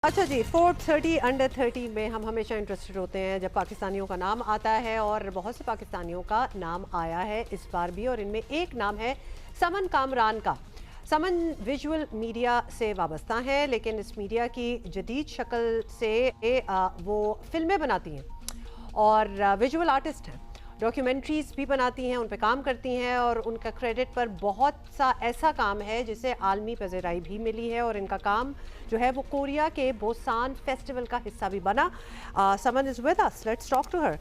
अच्छा जी, Forbes 30 under 30 में हम हमेशा इंटरेस्टेड होते हैं जब पाकिस्तानियों का नाम आता है और बहुत से पाकिस्तानियों का नाम आया है इस बार भी। और इनमें एक नाम है समन कामरान का। समन विजुअल मीडिया से वाबस्ता हैं, लेकिन इस मीडिया की जदीद शक्ल से वो फिल्में बनाती हैं और विजुअल आर्टिस्ट हैं, डॉक्यूमेंट्रीज़ भी बनाती हैं, उन पे काम करती हैं और उनका क्रेडिट पर बहुत सा ऐसा काम है जिसे आलमी पज़ीराई भी मिली है। और इनका काम जो है वो कोरिया के बोसान फेस्टिवल का हिस्सा भी बना। Saman is with us, let's talk to her.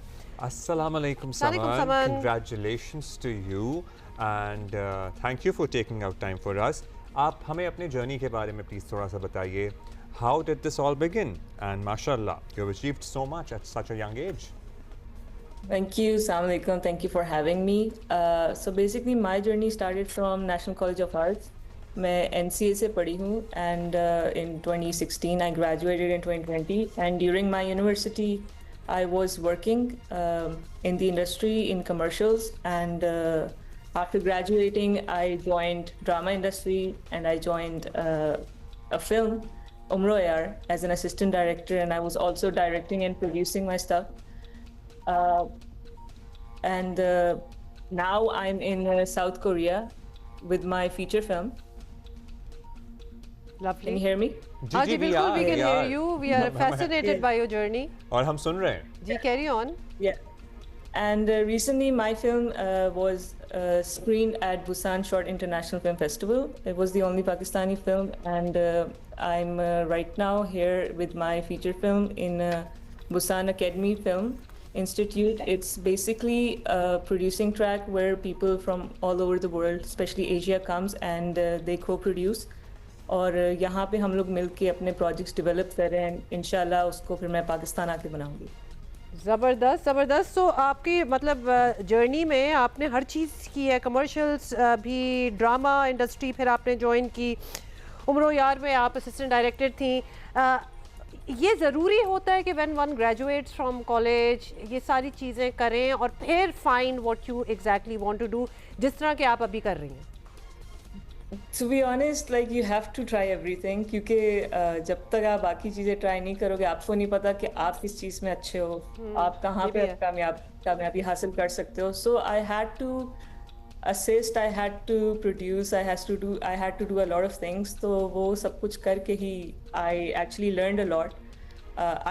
Assalamu alaikum, Saman. Congratulations to you and thank you for taking out time for us. आप हमें अपने जर्नी के बारे में प्लीज़ थोड़ा सा बताइए. How did this all begin? And mashallah, you have achieved so much at such a young age. Thank you, Assalamu alaikum. Thank you for having me. So basically, my journey started from National College of Arts. मैं NCA से पढ़ी हूँ and in 2016 I graduated in 2020 and during my university I was working in the industry in commercials and after graduating I joined drama industry and I joined a film Umro Yar as an assistant director and I was also directing and producing my stuff. And now I'm in South Korea with my feature film. Lovely. Can you hear me? हाँ जी बिल्कुल, we can hear you. We are fascinated by your journey. और हम सुन रहे हैं. जी, carry on. Yeah. And recently my film was screened at Busan Short International Film Festival. It was the only Pakistani film and I'm right now here with my feature film in Busan Academy Film Institute. It's basically a producing track where people from all over the world, especially Asia, comes and they co-produce. और यहाँ पे हम लोग मिलके अपने projects develop कर रहे हैं. इंशाल्लाह उसको फिर मैं पाकिस्तान आके बनाऊंगी. ज़बरदस्त ज़बरदस्त. सो आपकी मतलब जर्नी में आपने हर चीज़ की है, कमर्शियल्स भी, ड्रामा इंडस्ट्री फिर आपने ज्वाइन की, उम्रो यार में आप असिस्टेंट डायरेक्टर थी. ये ज़रूरी होता है कि when one graduates from college ये सारी चीज़ें करें और फिर find what you exactly want to do, जिस तरह के आप अभी कर रही हैं? To be honest, like you have to try everything क्योंकि जब तक आप बाकी चीज़ें ट्राई नहीं करोगे आपको नहीं पता कि आप किस चीज़ में अच्छे हो, आप कहाँ पे कामयाबी हासिल कर सकते हो. So I had to assist, I had to produce, I had to do a lot of things. तो वो सब कुछ करके ही I actually learned a lot.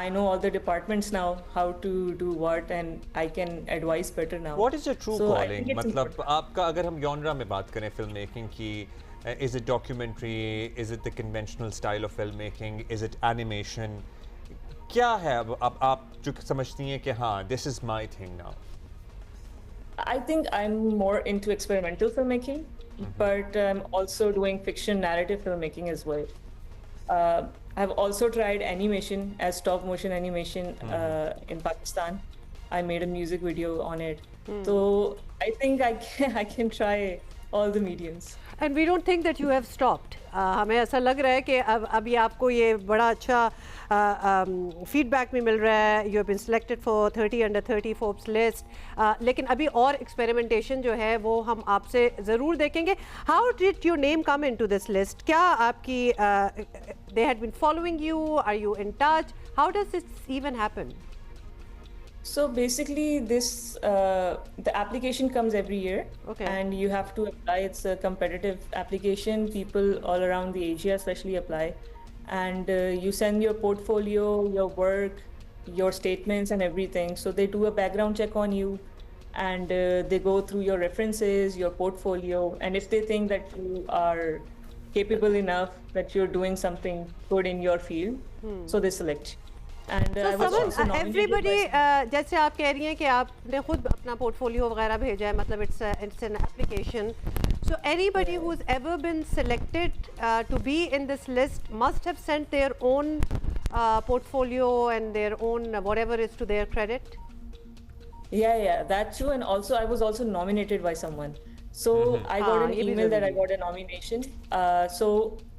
I know all the departments now, how to do what, and I can advise better now. What is your true calling? मतलब आपका अगर हम genre में बात करें फिल्म मेकिंग की, is it documentary, is it the conventional style of filmmaking, is it animation? क्या है अब आप जो समझती हैं कि हाँ this is my thing now? I think I'm more into experimental filmmaking, but I'm also doing fiction narrative filmmaking as well. I've also tried animation as stop motion animation in Pakistan. I made a music video on it. So I think I can try all the mediums. And we don't think that you have stopped. हमें ऐसा लग रहा है कि अब अभी आपको ये बड़ा अच्छा फीडबैक भी मिल रहा है. You have been selected for 30 under 30 Forbes list, लेकिन अभी और एक्सपेरिमेंटेशन जो है वो हम आपसे ज़रूर देखेंगे. How did your name come into this list? क्या आपकी they had been following you? Are you in touch? How does this even happen? So basically the application comes every year. Okay. And you have to apply. It's a competitive application. People all around the Asia especially apply. And you send your portfolio, your work, your statements and everything. So they do a background check on you and they go through your references, your portfolio. And if they think that you are capable enough, that you're doing something good in your field, so they select you. And I was also nominated. Everybody, जैसे आप कह रही हैं कि आपने खुद अपना portfolio वगैरह भेजा है, मतलब it's an application. So anybody who's ever been selected to be in this list must have sent their own portfolio and their own whatever is to their credit. Yeah, that's true. And also I was also nominated by someone. So I got an email that I got a nomination. So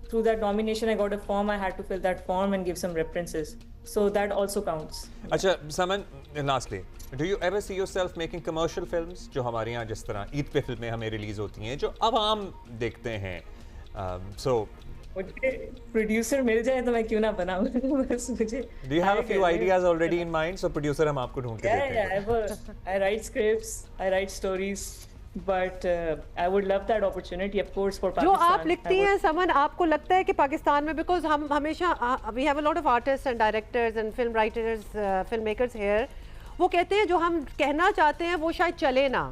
through that nomination I got a form. I had to fill that form and give some references. So that also counts. अच्छा Saman, lastly, do you ever see yourself making commercial films? जो हमारे यहाँ जिस तरह ईद पे फिल्में हमें release होती हैं जो अब आम देखते हैं. So मुझे प्रोड्यूसर मिल जाए तो मैं क्यों ना बनाऊं बस मुझे Do you have a few ideas already in mind? So producer हम आपको ढूंढ के देते हैं. I write scripts, I write stories, but I would love that opportunity, of course, for जो Pakistan. आप लिखती हैं समन, आपको लगता है कि पाकिस्तान में, बिकॉज हम हमेशा we have a lot of artist and directors and film writers, film makers here, वो कहते हैं जो हम कहना चाहते हैं वो शायद चले ना,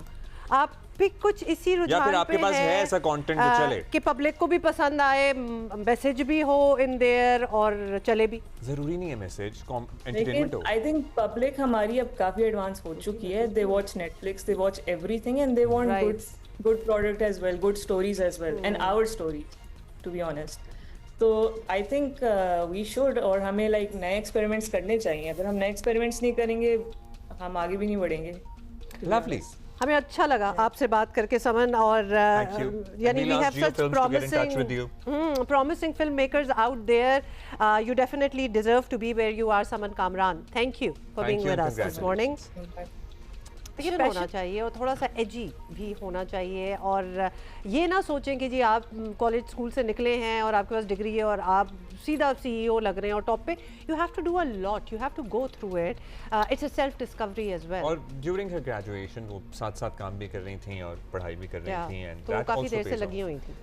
आप भी कुछ इसी रुझान या फिर आपके पे पास है ऐसा कंटेंट जो चले कि पब्लिक को भी पसंद आए, मैसेज भी हो इन देयर और चले भी. जरूरी नहीं है मैसेज, एंटरटेनमेंट लेकिन हो. आई थिंक पब्लिक हमारी अब काफी एडवांस हो चुकी है. They watch Netflix, they watch everything and they want good product as well, good stories as well, and our stories, to be honest. तो आई थिंक वी शुड, और हमें like नए एक्सपेरिमेंट्स करने चाहिए. अगर हम नए एक्सपेरिमेंट्स नहीं करेंगे हम आगे भी नहीं बढ़ेंगे. लवली. हमें अच्छा लगा आपसे बात करके समन, और यानी we have such promising filmmakers out there. You definitely deserve to be where you are, Saman Kamran. Thank you for being with us this morning. Passion होना चाहिए और थोड़ा सा एजी भी होना चाहिए, और ये ना सोचें कि जी आप कॉलेज स्कूल से निकले हैं और आपके पास डिग्री है और आप सीधा CEO लग रहे हैं और टॉप पे. You have to do a lot, you have to go through it. It's a self discovery as well. और ड्यूरिंग हर ग्रेजुएशन वो साथ साथ काम भी कर रही थी और पढ़ाई भी कर रही थी, एंड तो काफ़ी देर से लगी हुई थी.